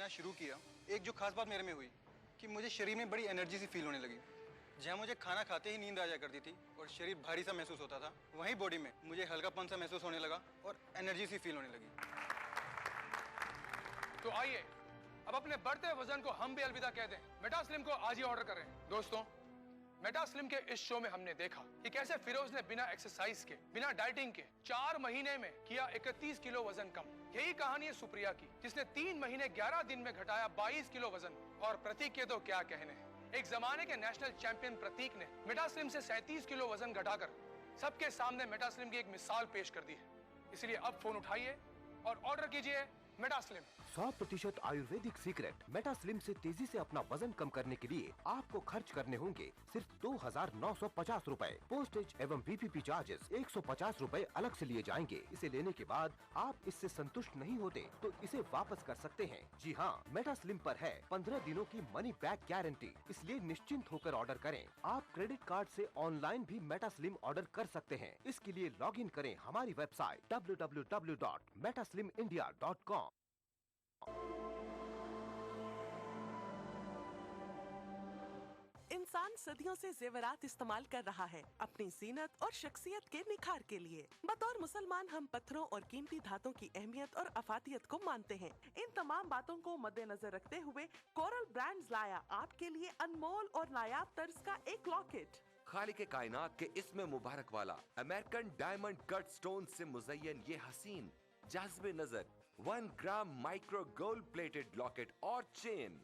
पहनना शुरू किया, एक जो खास बात मेरे में हुई कि मुझे शरीर में बड़ी एनर्जी सी फील होने लगी। जहाँ मुझे खाना खाते ही नींद आ जाया करती थी और शरीर भारी सा महसूस होता था, वहीं बॉडी में मुझे हल्कापन सा महसूस होने लगा और एनर्जी सी फील होने लगी। तो आइए अब अपने बढ़ते वजन को हम भी अलविदा कह दें, मेटास्लिम को आज ही ऑर्डर करें। दोस्तों, मेटास्लिम के इस शो में हमने देखा कि कैसे फिरोज ने बिना एक्सरसाइज के, बिना डाइटिंग के 4 महीने में किया 31 किलो वजन कम। यही कहानी है सुप्रिया की, जिसने 3 महीने 11 दिन में घटाया 22 किलो वजन। और प्रतीक के तो क्या कहने हैं। एक जमाने के नेशनल चैंपियन प्रतीक ने मेटास्लिम से 37 किलो वजन घटाकर सबके सामने मेटास्लिम की एक मिसाल पेश कर दी है। इसलिए अब फोन उठाइए और ऑर्डर कीजिए मेटास्लिम। 100% आयुर्वेदिक सीक्रेट मेटास्लिम से तेजी से अपना वजन कम करने के लिए आपको खर्च करने होंगे सिर्फ 2,950 रूपए। पोस्टेज एवं VPP चार्जेस 150 रूपए अलग से लिए जाएंगे। इसे लेने के बाद आप इससे संतुष्ट नहीं होते तो इसे वापस कर सकते हैं। जी हाँ, मेटास्लिम पर है 15 दिनों की मनी बैक गारंटी, इसलिए निश्चिंत होकर ऑर्डर करें। आप क्रेडिट कार्ड से ऑनलाइन भी मेटास्लिम ऑर्डर कर सकते हैं। इसके लिए लॉग इन करें हमारी वेबसाइट www.metaslimindia.com। इंसान सदियों से जेवरात इस्तेमाल कर रहा है अपनी जीनत और शख्सियत के निखार के लिए। बतौर मुसलमान हम पत्थरों और कीमती धातों की अहमियत और अफादियत को मानते हैं। इन तमाम बातों को मद्देनजर रखते हुए कोरल ब्रांड्स लाया आपके लिए अनमोल और नायाब तर्ज का एक लॉकेट। खालिक कायनात के इसमें मुबारक वाला अमेरिकन डायमंड कट स्टोन से मुज़य्यन ये हसीन जाज़बे नजर 1 ग्राम माइक्रो गोल्ड प्लेटेड लॉकेट और चेन,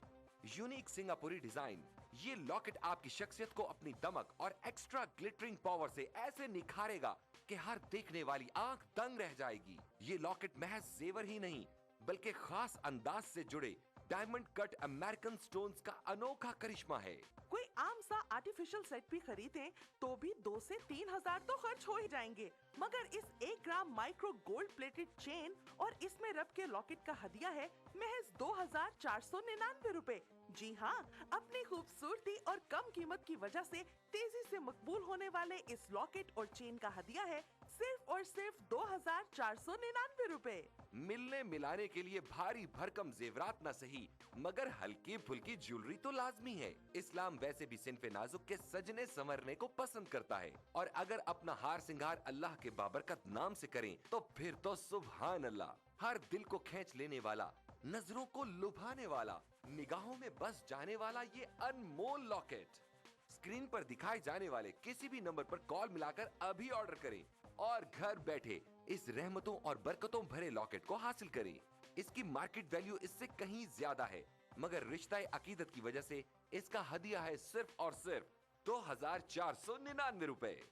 यूनिक सिंगापुरी डिजाइन। ये लॉकेट आपकी शख्सियत को अपनी दमक और एक्स्ट्रा ग्लिटरिंग पावर से ऐसे निखारेगा कि हर देखने वाली आंख दंग रह जाएगी। ये लॉकेट महज जेवर ही नहीं बल्कि खास अंदाज से जुड़े डायमंड कट अमेरिकन स्टोन्स का अनोखा करिश्मा है। कोई आम सा आर्टिफिशियल सेट भी खरीदें तो भी 2 से 3 हजार तो खर्च हो ही जाएंगे, मगर इस 1 ग्राम माइक्रो गोल्ड प्लेटेड चेन और इसमें रब के लॉकेट का हदिया है महज 2,499 रूपए। जी हाँ, अपनी खूबसूरती और कम कीमत की वजह से तेजी से मकबूल होने वाले इस लॉकेट और चेन का हदिया है सिर्फ और सिर्फ 2,499 रूपए। मिलने मिलाने के लिए भारी भरकम जेवरात न सही मगर हल्की फुल्की ज्वेलरी तो लाजमी है। इस्लाम वैसे भी सिन्फे नाजुक के सजने संवरने को पसंद करता है और अगर अपना हार सिंगार अल्लाह के बाबरकत नाम से करें तो फिर तो सुभान अल्लाह। हर दिल को खींच लेने वाला, नजरों को लुभाने वाला, निगाहों में बस जाने वाला ये अनमोल लॉकेट स्क्रीन पर दिखाए जाने वाले किसी भी नंबर पर कॉल मिलाकर अभी ऑर्डर करें और घर बैठे इस रहमतों और बरकतों भरे लॉकेट को हासिल करें। इसकी मार्केट वैल्यू इससे कहीं ज्यादा है मगर रिश्ता अकीदत की वजह से इसका हदिया है सिर्फ और सिर्फ 2,499 रूपए।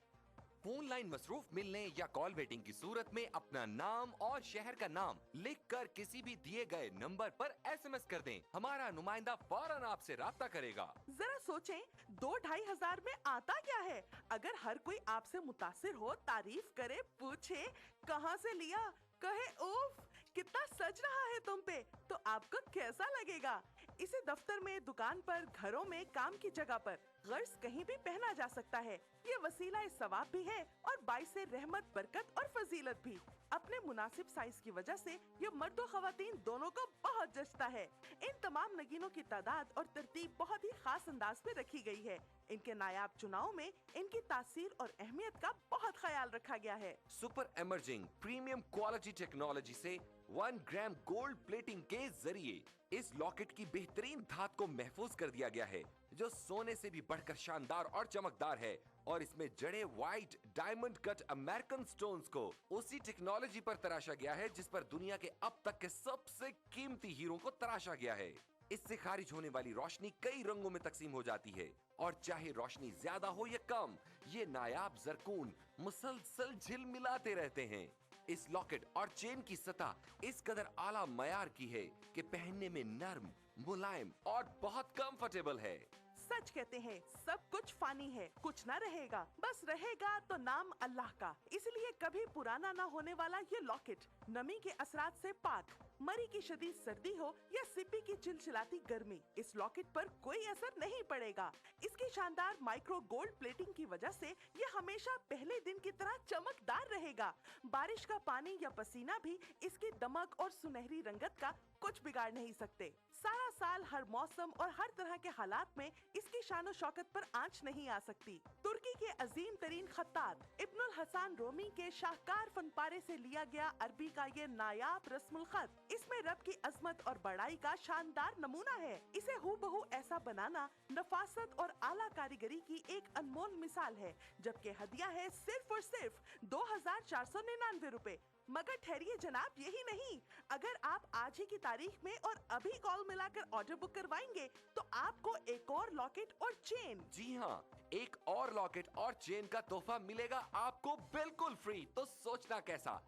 फोन लाइन मसरूफ मिलने या कॉल वेटिंग की सूरत में अपना नाम और शहर का नाम लिखकर किसी भी दिए गए नंबर पर SMS कर दें। हमारा नुमाइंदा फौरन आपसे राब्ता करेगा। जरा सोचें, 2-2.5 हजार में आता क्या है? अगर हर कोई आपसे मुतासिर हो, तारीफ करे, पूछे कहाँ से लिया, कहे उफ कितना सज रहा है तुम पे, तो आपको कैसा लगेगा? इसे दफ्तर में, दुकान पर, घरों में, काम की जगह पर गर्ज कहीं भी पहना जा सकता है। ये वसीला सवाब भी है और बाइसे रहमत, बरकत और फजीलत भी। अपने मुनासिब साइज की वजह से ये मर्द और खवातीन दोनों को बहुत जचता है। इन तमाम नगीनों की तादाद और तरतीब बहुत ही खास अंदाज में रखी गई है। इनके नायाब चुनाव में इनकी तासीर और अहमियत का बहुत ख्याल रखा गया है। Super emerging premium quality technology से 1 ग्राम गोल्ड प्लेटिंग के जरिए इस लॉकेट की बेहतरीन धात को महफूज कर दिया गया है जो सोने से भी बढ़कर शानदार और चमकदार है और इसमें जड़े white diamond cut American stones को उसी टेक्नोलॉजी पर तराशा गया है जिस पर दुनिया के अब तक के सबसे कीमती हीरो को तराशा गया है। इससे खारिज होने वाली रोशनी कई रंगों में तकसीम हो जाती है और चाहे रोशनी ज्यादा हो या कम, ये नायाब जरकून मुसलसल झिलमिलाते रहते हैं। इस लॉकेट और चेन की सतह इस कदर आला मयार की है कि पहनने में नर्म, मुलायम और बहुत कंफर्टेबल है। सच कहते हैं, सब कुछ फानी है, कुछ ना रहेगा, बस रहेगा तो नाम अल्लाह का। इसलिए कभी पुराना ना होने वाला ये लॉकेट नमी के असरात से पाक, मरी की शदीद सर्दी हो या सिप्पी की चिलचिलाती गर्मी, इस लॉकेट पर कोई असर नहीं पड़ेगा। इसकी शानदार माइक्रो गोल्ड प्लेटिंग की वजह से ये हमेशा पहले दिन की तरह चमकदार रहेगा। बारिश का पानी या पसीना भी इसकी दमक और सुनहरी रंगत का कुछ बिगाड़ नहीं सकते। सारा साल हर मौसम और हर तरह के हालात में इसकी शानो शौकत पर आंच नहीं आ सकती। तुर्की के अजीम तरीन खत्तात इब्नुल हसन रोमी के शाहकार फनपारे से लिया गया अरबी का ये नायाब रस्मुल खत, इसमें रब की अजमत और बड़ाई का शानदार नमूना है। इसे हूबहू ऐसा बनाना नफासत और आला कारीगरी की एक अनमोल मिसाल है, जबकि हदिया है सिर्फ और सिर्फ 2499 रुपए। मगर ठहरिए जनाब, यही नहीं, अगर आप आज ही की तारीख में और अभी कॉल मिलाकर ऑर्डर बुक करवाएंगे तो आपको एक और लॉकेट और चेन, जी हाँ, एक और लॉकेट और चेन का तोहफा मिलेगा आपको बिल्कुल फ्री। तो सोचना कैसा?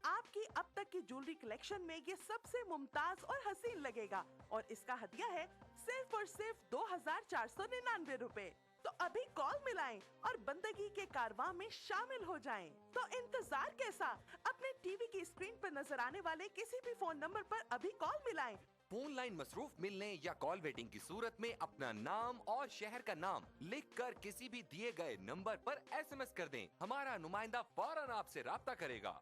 आपकी अब तक की ज्वेलरी कलेक्शन में ये सबसे मुमताज और हसीन लगेगा और इसका हदिया है सिर्फ और सिर्फ 2499 रुपए। तो अभी कॉल मिलाएं और बंदगी के कारवां में शामिल हो जाएं। तो इंतजार कैसा? अपने टीवी की स्क्रीन पर नजर आने वाले किसी भी फोन नंबर पर अभी कॉल मिलाएं। फोन लाइन मसरूफ मिलने या कॉल वेटिंग की सूरत में अपना नाम और शहर का नाम लिखकर किसी भी दिए गए नंबर पर SMS कर दें। हमारा नुमाइंदा फौरन आपसे राब्ता करेगा।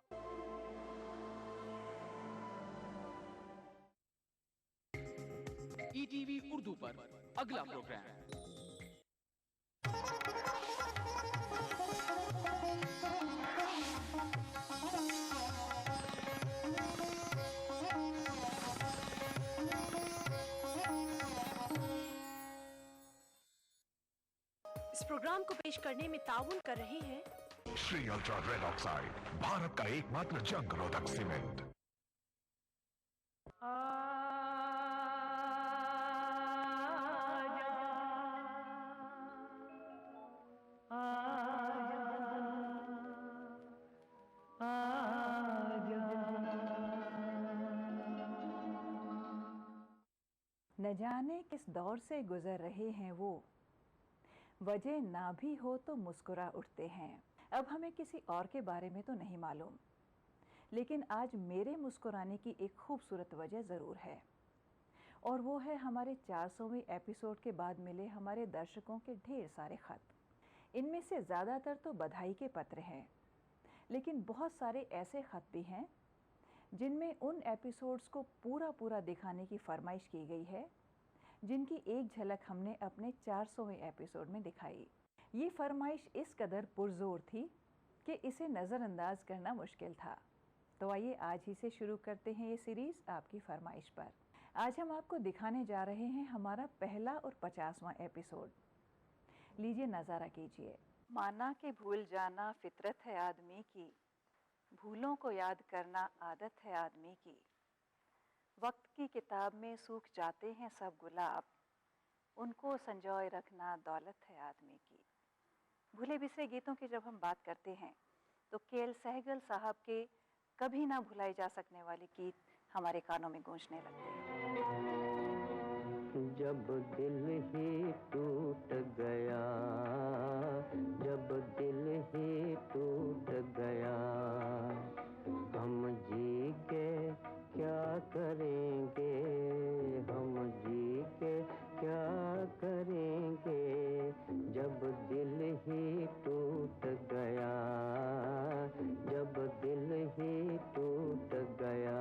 ETV उर्दू पर अगला प्रोग्राम। इस प्रोग्राम को पेश करने में ताउन कर रहे हैं Shri ultra red oxide, Bharat का एकमात्र जंग रोधक सीमेंट। न जाने किस दौर से गुजर रहे हैं वो, वजह ना भी हो तो मुस्कुरा उठते हैं। अब हमें किसी और के बारे में तो नहीं मालूम, लेकिन आज मेरे मुस्कुराने की एक खूबसूरत वजह ज़रूर है, और वो है हमारे 400वें एपिसोड के बाद मिले हमारे दर्शकों के ढेर सारे ख़त। इनमें से ज़्यादातर तो बधाई के पत्र हैं, लेकिन बहुत सारे ऐसे ख़त भी हैं जिनमें उन एपिसोड्स को पूरा दिखाने की फरमाइश की गई है जिनकी एक झलक हमने अपने 400वें एपिसोड में दिखाई। ये फरमाइश इस कदर पुरजोर थी कि इसे नज़रअंदाज करना मुश्किल था। तो आइए आज ही से शुरू करते हैं ये सीरीज़ आपकी फरमाइश पर। आज हम आपको दिखाने जा रहे हैं हमारा पहला और 50वां एपिसोड। लीजिए नज़ारा कीजिए। माना कि भूल जाना फितरत है आदमी की, भूलों को याद करना आदत है आदमी की। वक्त की किताब में सूख जाते हैं सब गुलाब, उनको संजोए रखना दौलत है आदमी की। भूले बिसरे गीतों की जब हम बात करते हैं तो KL सहगल साहब के कभी ना भुलाए जा सकने वाले गीत हमारे कानों में गूंजने लगते हैं। जब दिल ही टूट गया, जब दिल ही टूट गया, हम जी के क्या करेंगे, हम जी के क्या करेंगे। जब दिल ही टूट गया, जब दिल ही टूट गया।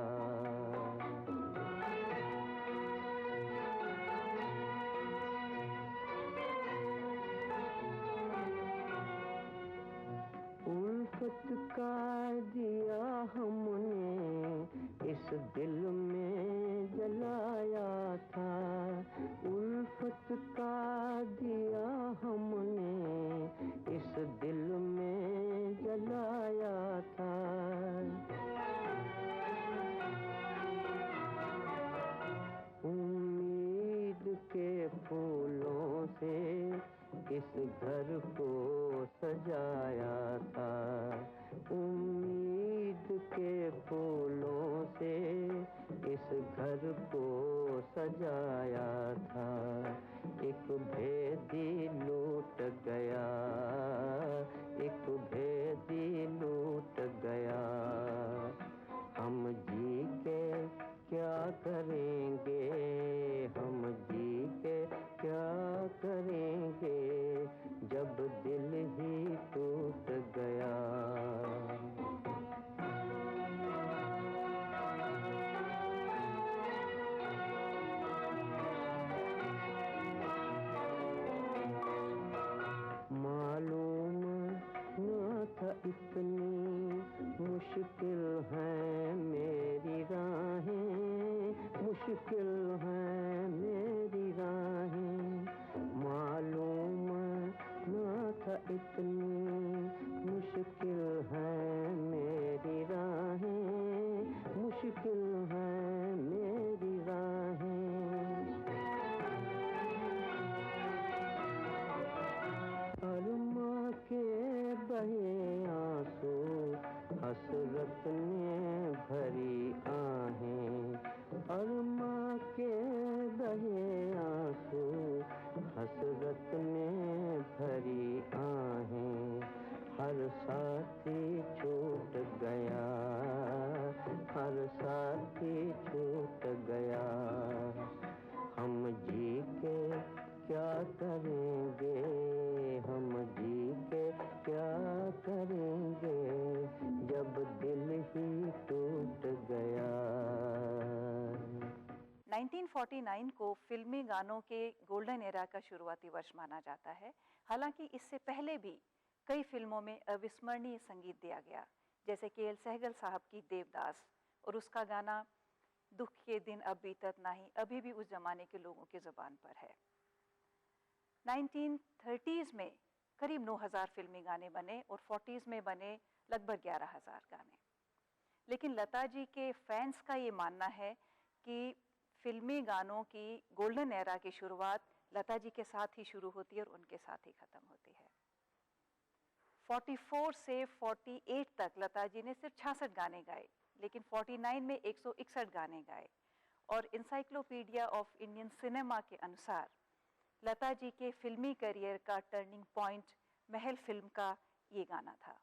उल्फत का दिया हमने इस दिल में जलाया था, उल्फत का दिया हमने इस दिल में जलाया था। उम्मीद के फूलों से इस घर को सजाया था, उम्मीद है मेरी राहें, मालूम न था इतनी मुश्किल है मेरी राहें, मुश्किल है मेरी राहें। अरमा के बहे आंसू, हसरत ने भरी आहें, अरमा के बहे आंसू, हसरत ने भरी आहें। हर साथी छूट गया, हर साथी छूट गया। हम जी के क्या करेंगे, हम जी के क्या करेंगे, जब दिल ही टूट गया। 1949 को फिल्मी गानों के गोल्डन एरा का शुरुआती वर्ष माना जाता है। हालांकि इससे पहले भी कई फिल्मों में अविस्मरणीय संगीत दिया गया, जैसे के एल सहगल साहब की देवदास और उसका गाना दुख के दिन अब बीतत नहीं अभी भी उस जमाने के लोगों की जुबान पर है। 1930s में करीब 9000 फिल्मी गाने बने और 40s में बने लगभग 11000 गाने। लेकिन लता जी के फैंस का ये मानना है कि फिल्मी गानों की गोल्डन एरा की शुरुआत लता जी के साथ ही शुरू होती है और उनके साथ ही ख़त्म होती है। 44 से 48 तक लता जी ने सिर्फ 66 गाने गाए, लेकिन 49 में 161 गाने गाए। और इंसाइक्लोपीडिया ऑफ इंडियन सिनेमा के अनुसार लता जी के फिल्मी करियर का टर्निंग पॉइंट महल फिल्म का ये गाना था।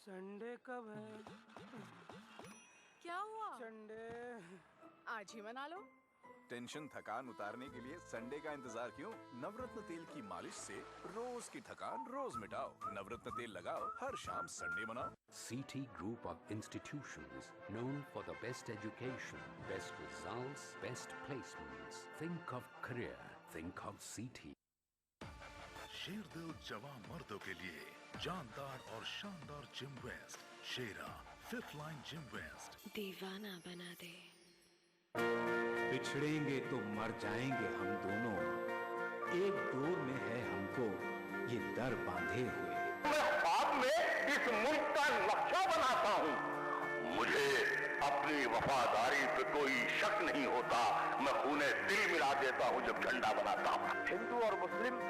संडे कब है? क्या हुआ? संडे आज ही मना लो। टेंशन थकान उतारने के लिए संडे का इंतजार क्यों? नवरत्न तेल की मालिश से रोज की थकान रोज मिटाओ। नवरत्न तेल लगाओ, हर शाम संडे मनाओ। CT Group of Institutions, known for the best education, best results, best placements. Think of career, think of CT. शेरदिल जवां मर्दों के लिए जानदार और शानदार जिम वेस्ट, शेरा 5th लाइन जिम वेस्ट। दीवाना बना दे। बिछड़ेंगे तो मर जाएंगे हम दोनों, एक डोर में है हमको ये दर बांधे हुए। मैं ख्वाब में इस मुल्क का नक्शा बनाता हूँ। मुझे अपनी वफादारी पे कोई शक नहीं होता। मैं खूने दिल मिला देता हूँ जब झंडा बनाता हूँ। हिंदू और मुस्लिम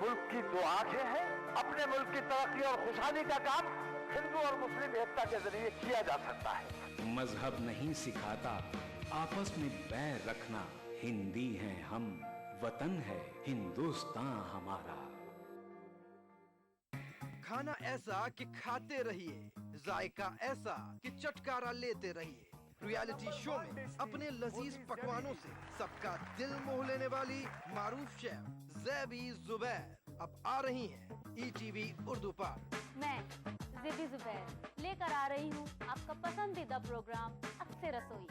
मुल्क की दो आंखें हैं। अपने मुल्क की तरक्की और खुशहाली का काम हिंदू और मुस्लिम एकता के जरिए किया जा सकता है। मजहब नहीं सिखाता आपस में बैर रखना। हिंदी हैं हम, वतन है हिंदुस्तान हमारा। खाना ऐसा कि खाते रहिए, जायका ऐसा कि चटकारा लेते रहिए। रियलिटी शो में अपने लजीज पकवानों से सबका दिल मोह लेने वाली मारूफ शेफ ज़ैबी ज़ुबैर अब आ रही हैं ETV उर्दू पर। मैं ज़ैबी ज़ुबैर लेकर आ रही हूँ आपका पसंदीदा प्रोग्राम अक्से रसोई।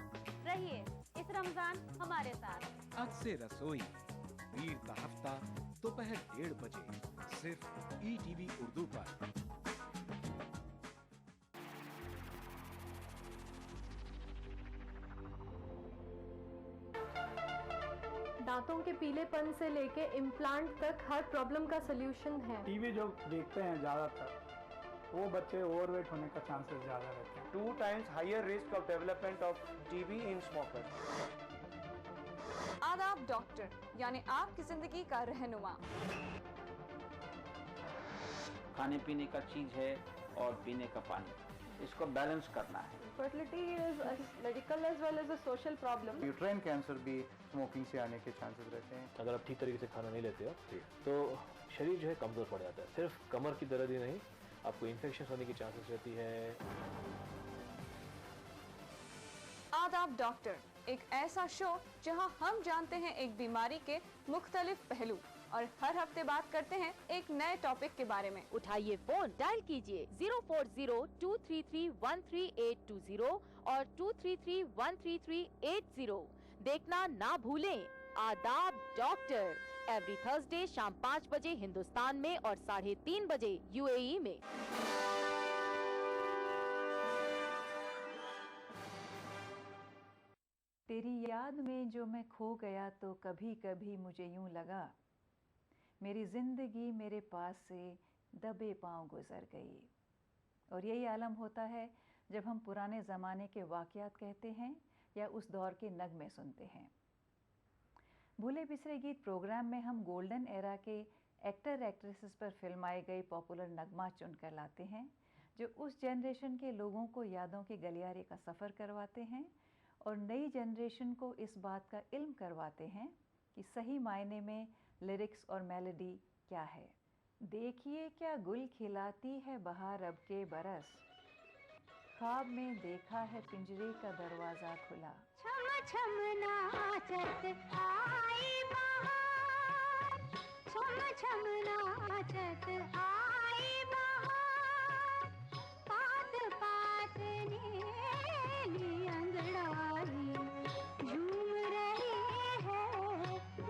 रहिए इस रमजान हमारे साथ। अक्से रसोई वीर का हफ्ता दोपहर 1:30 बजे सिर्फ ETV उर्दू पर। दांतों के पीलेपन से लेके इम्प्लांट तक हर प्रॉब्लम का सलूशन है। टीवी जो देखते हैं ज्यादातर वो बच्चे ओवरवेट होने का चांसेस ज्यादा रहते हैं। 2 times higher risk of development of TB in smokers. आदाब डॉक्टर, यानी आपकी जिंदगी का रहनुमा। खाने पीने का चीज है और पीने का पानी, इसको बैलेंस करना है। Fertility is a medical as well as a social problem. Uterine cancer भी स्मोकिंग से आने के चांसेस रहते हैं। अगर आप ठीक तरीके से खाना नहीं लेते हो तो शरीर जो है कमज़ोर पड़ जाता है। सिर्फ कमर की दर्द ही नहीं, आपको इन्फेक्शन होने की चांसेस रहती है। आदाब डॉक्टर, एक ऐसा शो जहां हम जानते हैं एक बीमारी के मुख्तलिफ पहलू और हर हफ्ते बात करते हैं एक नए टॉपिक के बारे में। उठाइए फोन, डायल कीजिए 040-233-13820 और 233-13380। देखना ना भूलें आदाब डॉक्टर, एवरी थर्सडे शाम 5 बजे हिंदुस्तान में और 3:30 बजे UAE में। तेरी याद में जो मैं खो गया तो कभी कभी मुझे यूं लगा मेरी जिंदगी मेरे पास से दबे पांव गुजर गई। और यही आलम होता है जब हम पुराने ज़माने के वाक़यात कहते हैं या उस दौर के नगमे सुनते हैं। भूले बिसरे गीत प्रोग्राम में हम गोल्डन एरा के एक्टर एक्ट्रेसेस पर फिल्माए गए पॉपुलर नगमा चुनकर लाते हैं जो उस जनरेशन के लोगों को यादों के गलियारे का सफ़र करवाते हैं और नई जनरेशन को इस बात का इल्म करवाते हैं कि सही मायने में लिरिक्स और मेलोडी क्या है। देखिए क्या गुल खिलाती है बहार अब के बरस, ख्वाब में देखा है पिंजरे का दरवाज़ा खुला। छम छम नाचत आई बहार, छम छम नाचत आई बहार, पात पात नीली अंगड़ाई झूम रही है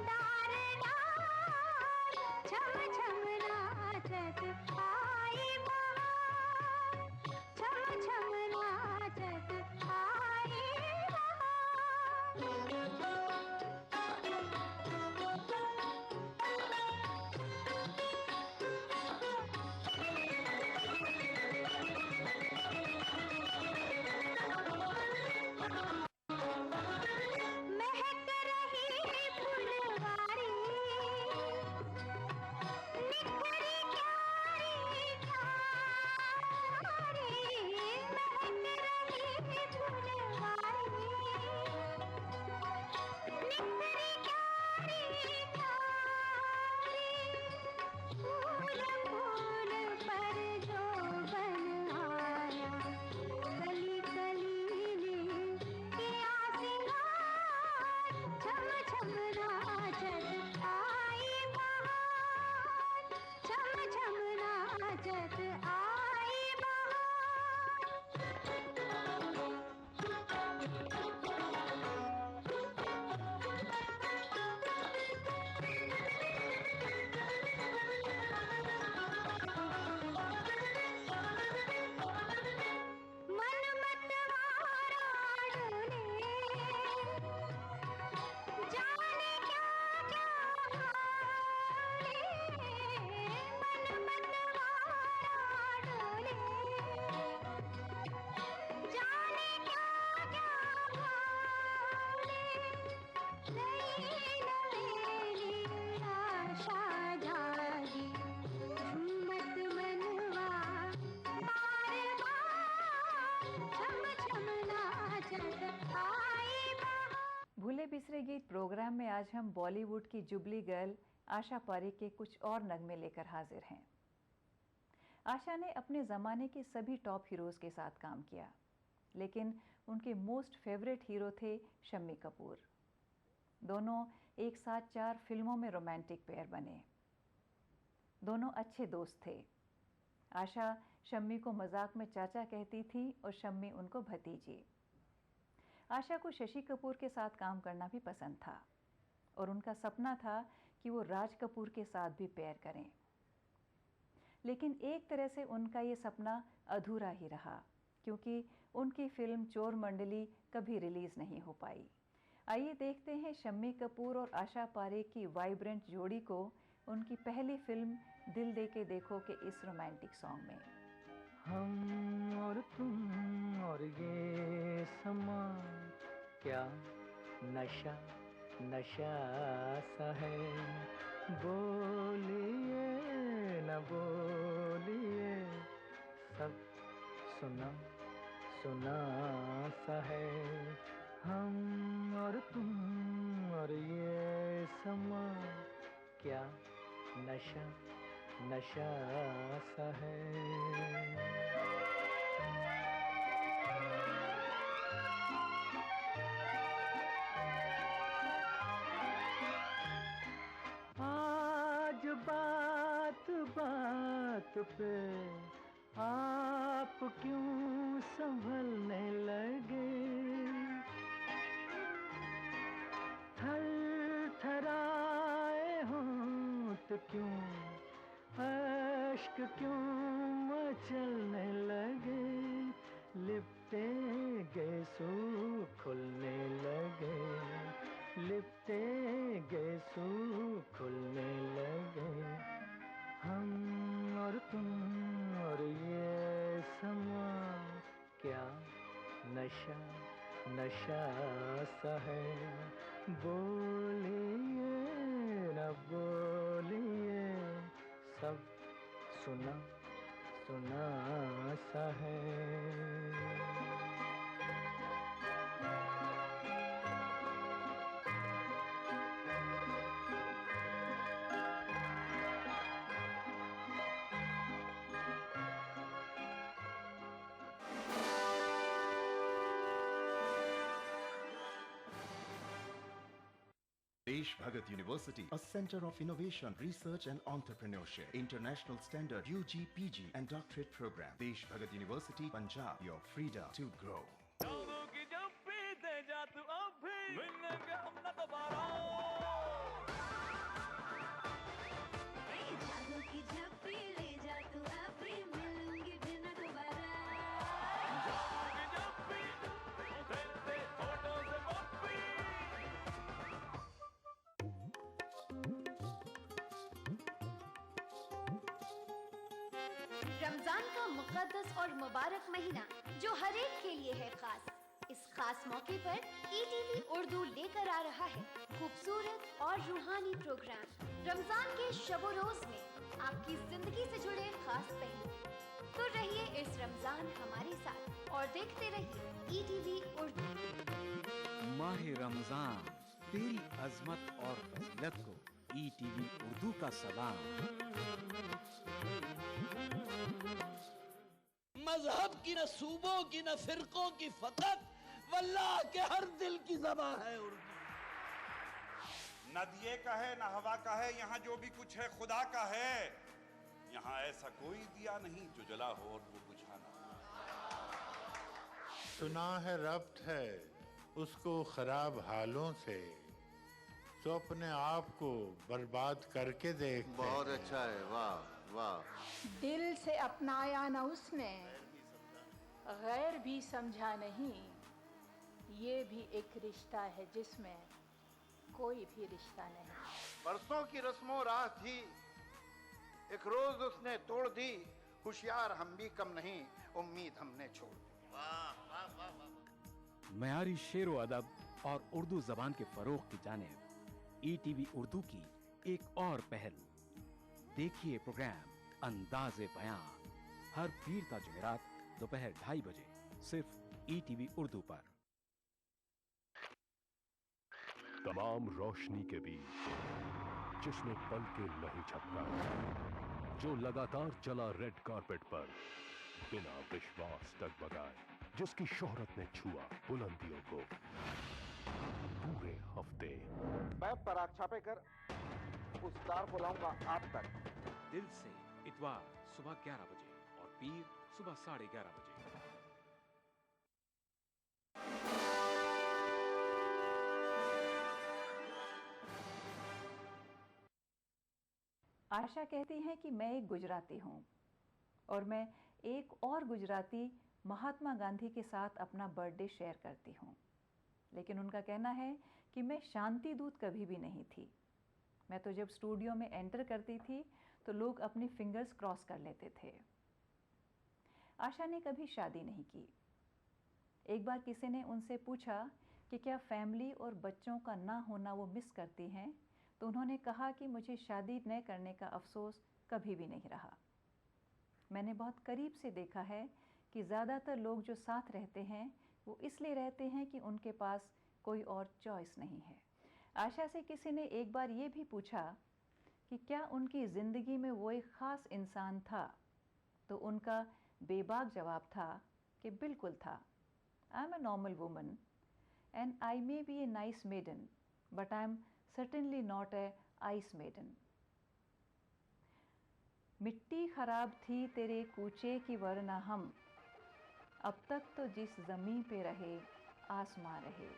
डार डार। छम छम नाचत आई बहार, छम छम नाचत आई महक रही फुलवारी, निखरी क्यारी क्यारी, महक रही फुलवारी, निखरी क्यारी क्यारी, फूल फूल पर जो बन आया, कली कली किया सिंगार। छम छम नाचत आई बहार, छम छम नाचत आई मन मतवारा डोले, जाने क्या क्या हाले। मन मतवारा डोले, जाने क्या क्या हाले। नई नवेली आशा जागी, झूमत मनवा बार बार। छम छम नाचत आई बहार। भूले बिसरे गीत प्रोग्राम में आज हम बॉलीवुड की जुबली गर्ल आशा पारेख के कुछ और नगमे लेकर हाजिर हैं। आशा ने अपने ज़माने के सभी टॉप हीरोज़ के साथ काम किया, लेकिन उनके मोस्ट फेवरेट हीरो थे शम्मी कपूर। दोनों एक साथ 4 फिल्मों में रोमांटिक पेयर बने। दोनों अच्छे दोस्त थे। आशा शम्मी को मजाक में चाचा कहती थी और शम्मी उनको भतीजी। आशा को शशि कपूर के साथ काम करना भी पसंद था और उनका सपना था कि वो राज कपूर के साथ भी पेयर करें, लेकिन एक तरह से उनका ये सपना अधूरा ही रहा क्योंकि उनकी फिल्म चोर मंडली कभी रिलीज़ नहीं हो पाई। आइए देखते हैं शम्मी कपूर और आशा पारेख की वाइब्रेंट जोड़ी को उनकी पहली फिल्म दिल दे के देखो के इस रोमांटिक सॉन्ग में। हम और तुम और ये समा, क्या नशा नशा सा है, बोलिए न बोलिए, सब सुना सुना सा है। हम और तुम और ये समा, क्या नशा नशा सा है। आज बात बात पे आप क्यों संभलने लगे, थर थराए होंठ क्यों, अश्क क्यों मचलने लगे, लिपटे गए सू खुलने लगे, लिपटे गए सू खुलने लगे। हम और तुम और ये समा, क्या नशा नशा सा है, बोलिए न बोलिए, सब सुना सुना सा है। Desh Bhagat University, a center of innovation, research and entrepreneurship. International standard UG, PG and doctorate program. Desh Bhagat University, Punjab, your freedom to grow. Ramzan का मुक़द्दस और मुबारक महीना जो हर एक के लिए है खास। इस खास मौके पर ETV उर्दू लेकर आ रहा है खूबसूरत और रूहानी प्रोग्राम रमजान के शबो रोज में आपकी जिंदगी से जुड़े खास पहलू। तो रहिए इस रमजान हमारे साथ और देखते रहिए ETV उर्दू। माह रमजान तेरी अजमत और फजीलत को ETV उर्दू का सलाम। मजहब की न सूबों की न फिरकों की फकत वल्लाह के हर दिल की ज़बां है उर्दू। न दिए का है न हवा का है, यहाँ जो भी कुछ है खुदा का है। यहाँ ऐसा कोई दिया नहीं जो जला हो और वो बुझा ना। सुना है रब्त है उसको खराब हालों से, तो अपने आप को बर्बाद करके देखते। बहुत अच्छा है, वाह वाह। दिल से अपनाया न उसने, गैर भी समझा नहीं, ये भी एक रिश्ता है जिसमें कोई भी रिश्ता नहीं। बरसों की रस्मों राह थी, एक रोज उसने तोड़ दी, होशियार हम भी कम नहीं, उम्मीद हमने छोड़ दी। वाह वाह वाह वाह। मयारी शेर व अदब और उर्दू जबान के फरोग की जानिब ETV उर्दू की एक और पहल। देखिए प्रोग्राम अंदाज़े बयां हर पीर ता जुमेरात दोपहर 2:30 बजे सिर्फ ETV उर्दू पर। तमाम रोशनी के बीच जिसने पल के नहीं झपका, जो लगातार चला रेड कारपेट पर बिना विश्वास डगमगाए, जिसकी शोहरत ने छुआ बुलंदियों को पूरे हफ्ते। मैं पराग छापे कर उस तार को लाऊंगा आप तक। दिल से इतवार सुबह 11 बजे और पीर सुबह 11:30 बजे। आशा कहती हैं कि मैं एक गुजराती हूँ और मैं एक और गुजराती महात्मा गांधी के साथ अपना बर्थडे शेयर करती हूँ, लेकिन उनका कहना है कि मैं शांति दूत कभी भी नहीं थी। मैं तो जब स्टूडियो में एंटर करती थी तो लोग अपनी फिंगर्स क्रॉस कर लेते थे। आशा ने कभी शादी नहीं की। एक बार किसी ने उनसे पूछा कि क्या फैमिली और बच्चों का ना होना वो मिस करती हैं, तो उन्होंने कहा कि मुझे शादी न करने का अफसोस कभी भी नहीं रहा। मैंने बहुत करीब से देखा है कि ज़्यादातर लोग जो साथ रहते हैं वो इसलिए रहते हैं कि उनके पास कोई और चॉइस नहीं है। आशा से किसी ने एक बार ये भी पूछा कि क्या उनकी ज़िंदगी में वो एक ख़ास इंसान था, तो उनका बेबाक जवाब था कि बिल्कुल था। I am a normal woman and I may be a nice maiden, but I am certainly not a ice maiden। मिट्टी खराब थी तेरे कूचे की वरना हम, अब तक तो जिस ज़मीं पे रहे आसमां रहे।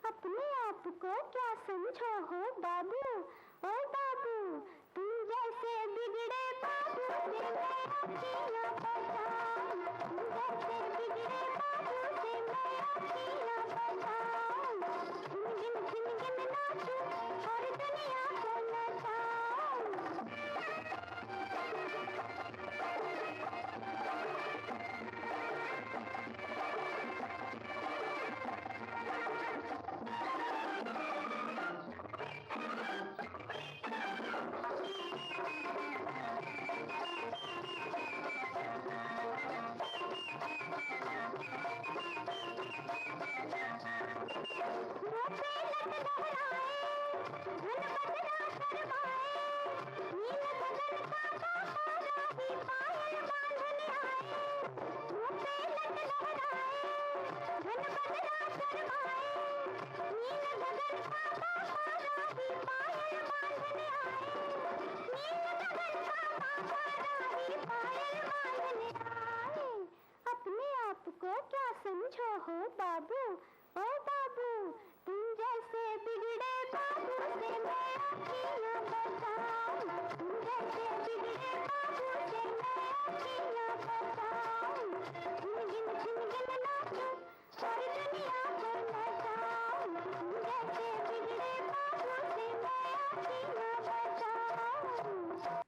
अपने आप को क्या समझो हो बाबू, ओ बाबू, तुम जैसे बिगड़े बाबू से मैं अकेला परेशान, तुम जैसे बिगड़े बाबू से मैं अकेला परेशान, झिन-झिन नाचूं और दुनिया को नचाऊं।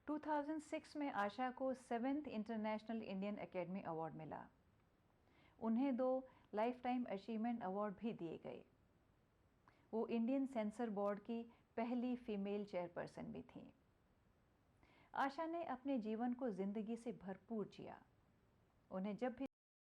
2006 में आशा को 7th international Indian academy award मिला। उन्हें 2 लाइफ टाइम अचीवमेंट अवार्ड भी दिए गए। वो इंडियन सेंसर बोर्ड की पहली फीमेल चेयरपर्सन भी थीं। आशा ने अपने जीवन को जिंदगी से भरपूर जिया। उन्हें जब भी